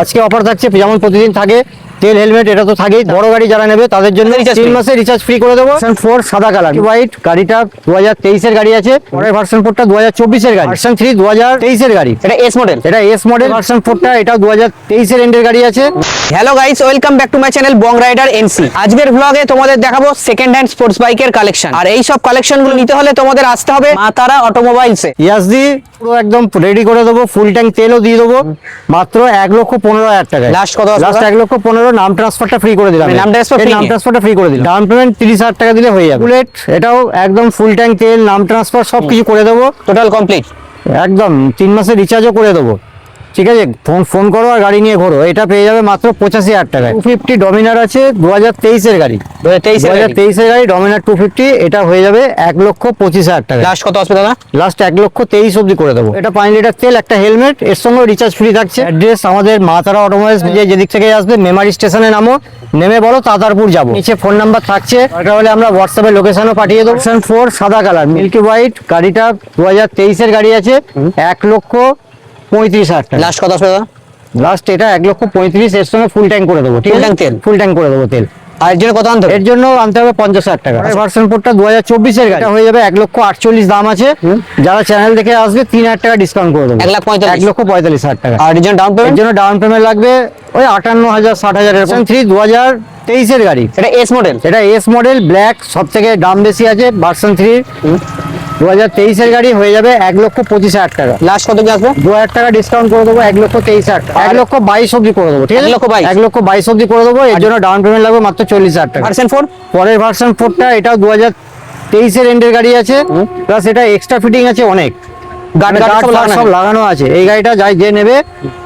আজকে অফার থাকছে যেমন প্রতিদিন থাকে তেল হেলমেট এটা তো থাকেই। বড় গাড়ি যারা নেবে তাদের জন্য 3 মাসের রিচার্জ ফ্রি করে দেবো। ভার্সন 4 সাদা কালার হোয়াইট গাড়িটা 2023 এর গাড়ি আছে। পরের ভার্সন 4টা 2024 এর গাড়ি। ভার্সন 3 2023 এর গাড়ি, এটা এস মডেল। এটা এস মডেল। ভার্সন 4টা এটা 2023 এর এন্ডের গাড়ি আছে। Hello guys, welcome back to my channel Bong Rider NC. আজকের ব্লগে তোমাদের দেখাবো সেকেন্ড হ্যান্ড স্পোর্টস বাইকের কালেকশন। আর এই সব কালেকশন গুলো নিতে হলে তোমাদের আসতে হবে মা তারা অটোমোবাইলসে। ইয়াসদি পুরো একদম রেডি করে দেবো, ফুল ট্যাঙ্ক তেলও দিয়ে দেবো মাত্র 1,15,000 টাকায়। লাস্ট কত? লাস্ট 1,15,000। নাম ট্রান্সফারটা ফ্রি করে দিলাম। নাম ট্রান্সফারটা ফ্রি করে দিলাম। ডাউন পেমেন্ট 30,000 টাকা দিলে হয়ে যাবে। বুলেট এটাও একদম ফুল ট্যাঙ্ক তেল, নাম ট্রান্সফার সবকিছু করে দেবো। টোটাল কমপ্লিট একদম 3 মাসের রিচার্জও করে দেবো। ঠিক আছে, ফোন করো আর গাড়ি নিয়ে ঘোরো। এটা পেয়ে যাবে মাত্র 85,000 টাকায়। 250 ডমিনার আছে 2023 এর গাড়ি। 2023 এর গাড়ি ডমিনার 250, এটা হয়ে যাবে 1,25,000 টাকা। লাস্ট কত আসবে দাদা? লাস্ট 1,23,000 অব্দি করে দেবো। এটা 5 লিটার তেল, একটা হেলমেট, এর সঙ্গে রিচার্জ ফ্রি থাকছে। অ্যাড্রেস আমাদের মা তারা অটোমোবাইলস, যেদিক থেকে আসবে মেমারি স্টেশনে নামো, নেমে বলো তাতারপুর যাবো। নিচে ফোন নাম্বার থাকছে, এটা হলে আমরা হোয়াটসঅ্যাপে লোকেশনও পাঠিয়ে দেবো। ভার্সন 4 সাদা কালার মিল্কি হোয়াইট গাড়িটা 2023 এর গাড়ি আছে। 1,35,000 টাকা। লাস্ট কত আসবে দাদা? লাস্ট এটা 1,35,000, এর সঙ্গে ফুল ট্যাঙ্ক করে দেবো। ঠিক আছে, তেল ফুল ট্যাঙ্ক করে দেবো তেল। আর এর জন্য কত আনতে হবে? এর জন্য আনতে হবে 50,000 টাকা। ভার্সন 4টা 2024 এর গাড়ি, এটা হয়ে যাবে 1,48,000 দাম আছে। যারা চ্যানেল দেখে আসবে 3,000 টাকা ডিসকাউন্ট করে দেবো। 1,45,000 টাকা। আর এর জন্য ডাউন এর পেমেন্ট? জন্য ডাউন পেমেন্ট লাগবে ওই 58,000 60,000 এরকম। 3 2023 এর গাড়ি, এটা এস মডেল। এটা এস মডেল ব্ল্যাক, সব থেকে দাম বেশি আছে। ভার্সন 3 2023 এর গাড়ি, হয়ে যাবে 1,25,000 টাকা। লাস্ট কত কি আসবে? 2,000 টাকা ডিসকাউন্ট করে দেবো, 1,23,000 টাকা। 1,22,000 অব্দি করে দেবো। ঠিক আছে, 1,22,000 1,22,000 অব্দি করে দেবো। এর জন্য ডাউন পেমেন্ট লাগবে মাত্র 40,000 টাকা। ভার্সন 4? পরের ভার্সন 4টা এটাও 2023 এর এন্ডের গাড়ি আছে। প্লাস এটা এক্সট্রা ফিটিং আছে অনেক, গার্ড সব লাগানো আছে। এই গাড়িটা যাই যে নেবে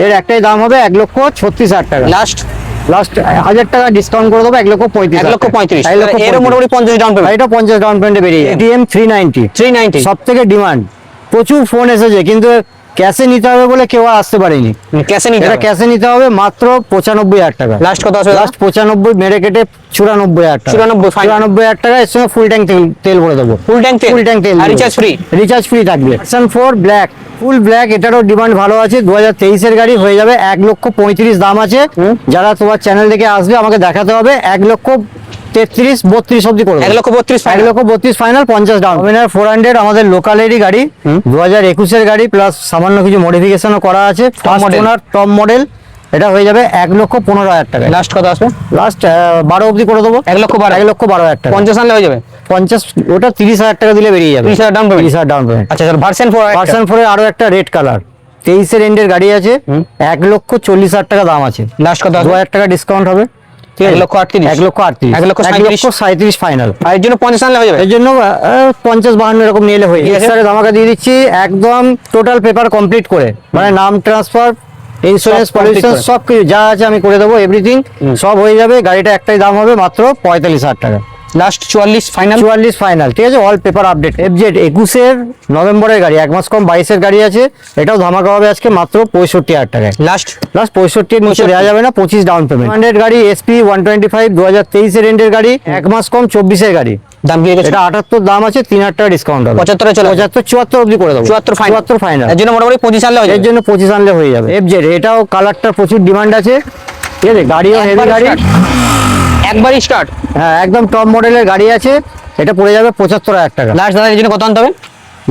এর একটাই দাম হবে 1,36,000 টাকা। লাস্ট 1,000 টাকা ডিসকাউন্ট করে দেবো, 1,35,000। 1,35,000। এর মোটামুটি 50 ডাউন পেমেন্ট। এটা 50 ডাউন পেমেন্টে বেরিয়ে যায়। এটিএম 390 সব থেকে ডিমান্ড। প্রচুর ফোন এসেছে কিন্তু ক্যাশে নিতে হবে বলে কেউ আর আসতে পারেনি। ক্যাশে নিতে এটা হবে? ক্যাশে নিতে হবে মাত্র 95,000 টাকা। লাস্ট কত আসবে? লাস্ট 95 মেরে কেটে 94,000 টাকা। 94,000 টাকা। এর সঙ্গে ফুল ট্যাঙ্ক তেল ভরে দেবো। ফুল ট্যাঙ্ক তেল আর রিচার্জ ফ্রি? রিচার্জ ফ্রি থাকবে। ভার্সন 4 ব্ল্যাক ফুল ব্ল্যাক, এটারও ডিমান্ড ভালো আছে। 2023 এর গাড়ি, হয়ে যাবে 1,35,000 দাম আছে। যারা তোমার চ্যানেল থেকে আসবে আমাকে দেখাতে হবে 1,33,32 অব্দি করে 1,32,000 ফাইনাল, 50 ডাউন। ডমিনার 400 আমাদের লোকালেরই গাড়ি, 2021 এর গাড়ি, প্লাস সামান্য কিছু মডিফিকেশনও করা আছে। টপ মডেল, এটা হয়ে যাবে 1,15,000 টাকা। লাস্ট কত আসবে? লাস্ট 12 অব্দি করে দেবো। 1,12,000 টাকা। 50 আনলে হয়ে যাবে? 50 ওটা 30,000 টাকা দিলে বেরিয়ে যাবে। 30,000 ডাউন পেমেন্ট। 30,000 down payment. আচ্ছা, ভার্সন 4? ভার্সন 4 এর আরো একটা রেড কালার 23 এর এন্ডের গাড়ি আছে। 1,40,000 টাকা দাম আছে। লাস্ট কত? 2,000 টাকা ডিসকাউন্ট হবে। 1,38,000। 1,37,000 ফাইনাল। আর এর জন্য 50 আনলে হয়ে যাবে? এর জন্য 50-52 এরকম নিয়ে এলে হয়ে যাবে। এক্সট্রা ধামাকা দিয়ে দিচ্ছি একদম টোটাল পেপার কমপ্লিট করে, মানে নাম ট্রান্সফার, ইন্স্যুরেন্স, পলিউশন সব কিছু যা আছে আমি করে দেবো। এভরিথিং সব হয়ে যাবে। গাড়িটা একটাই দাম হবে মাত্র 45,000 টাকা। Last 44 final? 44 ফাইনাল। ঠিক আছে, অল পেপার আপডেট। FZ 21 নভেম্বরের গাড়ি, 1 মাস কম 22 এর গাড়ি আছে। এটাও ধামাকা হবে আজকে মাত্র 65,000 টাকায়। লাস্ট 65 এর নিচে দেওয়া যাবে না, 25 ডাউন পেমেন্ট। 100 গাড়ি SP 125 2023 এর এন্ডের গাড়ি, 1 মাস কম 24 এর গাড়ি। দাম কি গেছে? এটা 78 দাম আছে, 3,000 টাকা ডিসকাউন্ট হবে। 75 এ চলে 74 অবধি করে দেবো। 74 ফাইনাল। এর জন্য মোটামুটি 25 আনলে হয়ে এর যাবে? জন্য 25 আনলে হয়ে যাবে। FZ এটাও কালারটা প্রচুর ডিমান্ড আছে। ঠিক আছে, গাড়িও হেভি গাড়ি, একবারই স্টার্ট। হ্যাঁ একদম টপ মডেলের গাড়ি আছে। এটা পড়ে যাবে 75,000 টাকা। লাস্ট দাদা এর জন্য কত আনতে হবে?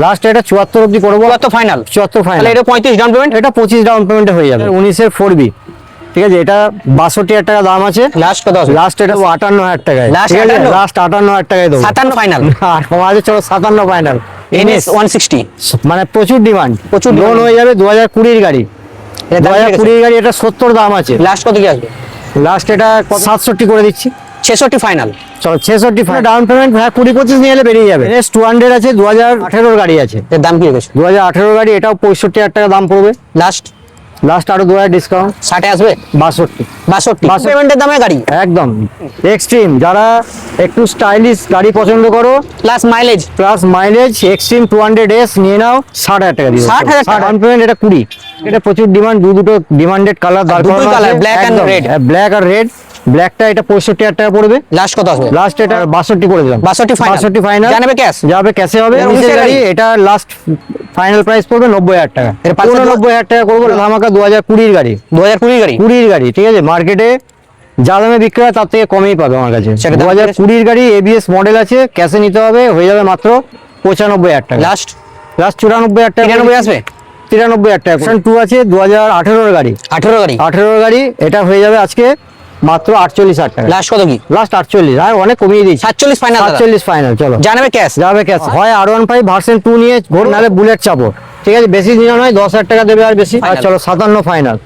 লাস্ট এটা 74 অবধি করবো। 74 ফাইনাল? 74 ফাইনাল। তাহলে এটা 35 ডাউন পেমেন্ট? এটা 25 ডাউন পেমেন্টে হয়ে যাবে। 19 এর 4B, ঠিক আছে, এটা 62,000 টাকা দাম আছে। লাস্ট কত আসবে? লাস্ট এটা 58,000 টাকায়। Last ঠিক আছে, 58? লাস্ট 58,000 টাকায় দেবো। 57 ফাইনাল? আর আমাদের চলো 57 ফাইনাল। NS 160 মানে প্রচুর ডিমান্ড, প্রচুর লোন demand। হয়ে যাবে। 2020 গাড়ি, এটা দাম কি গেছে? 2020 গাড়ি, এটা 70 দাম আছে। লাস্ট কত কি আসবে? লাস্ট এটা 67 করে দিচ্ছি। 66 ফাইনাল? চলো 66 ডাউন পেমেন্ট। হ্যাঁ 20-25 নিয়ে এলে বেরিয়ে যাবে। NS 200 আছে, 2018 গাড়ি আছে। এর দাম কি গেছে? 2018 গাড়ি, এটাও 65,000 টাকা দাম পড়বে। লাস্ট আরো 2,000 ডিসকাউন্ট, 60 আসবে? 62 পেমেন্টের দামে গাড়ি একদম এক্সট্রিম। যারা একটু স্টাইলিশ গাড়ি পছন্দ করো, প্লাস মাইলেজ এক্সট্রিম 200S নিয়ে নাও, 60,000 টাকা দিও। 60,000 টাকা? Down payment. এটা 20। এটা প্রচুর ডিমান্ড, দুটো ডিমান্ডেড কালার দাঁড় দুটোই করানো colour, আছে। black and একদম, red। ব্ল্যাক আর রেড। ব্ল্যাকটা এটা 65,000 টাকা পড়বে। লাস্ট কত আসবে? লাস্ট এটা 62 করে দিলাম। 62 ফাইনাল? 62 ফাইনাল। জানাবে ক্যাশ? যাবে ক্যাশে হবে। এটা 19 এর গাড়ি, গাড়ি? এটা লাস্ট ফাইনাল প্রাইস পড়বে 90,000 টাকা। এর পাশে 90,000 টাকা করবো ধামাকা 2020 গাড়ি, 2020 গাড়ি। 20 গাড়ি, ঠিক আছে। মার্কেটে যা দামে বিক্রি হয় তার থেকে কমেই পাবে আমার কাছে। সেটা দাম 2020 গাড়ি, এবিএস মডেল আছে, ক্যাশে নিতে হবে, হয়ে যাবে মাত্র 95,000 টাকা। লাস্ট লাস্ট 94,000 টাকা। 93 আসবে? 93,000 টাকা। 2 আছে 2018 গাড়ি, 18 গাড়ি। 18 গাড়ি, এটা হয়ে যাবে আজকে মাত্র 48,000 টাকা। লাস্ট কত কি? লাস্ট 48, আর অনেক কমিয়ে দিয়েছি। 47 ফাইনাল। 47 ফাইনাল, চলো জানাবে ক্যাশ। যাবে ক্যাশ। হয় R15 ভার্সন 2 নিয়ে ঘোর, নাহলে বুলেট চাপো, ঠিক আছে। বেশি দিন নয়, 10,000 টাকা দেবে আর বেশি। আর Final। চলো 57 ফাইনাল।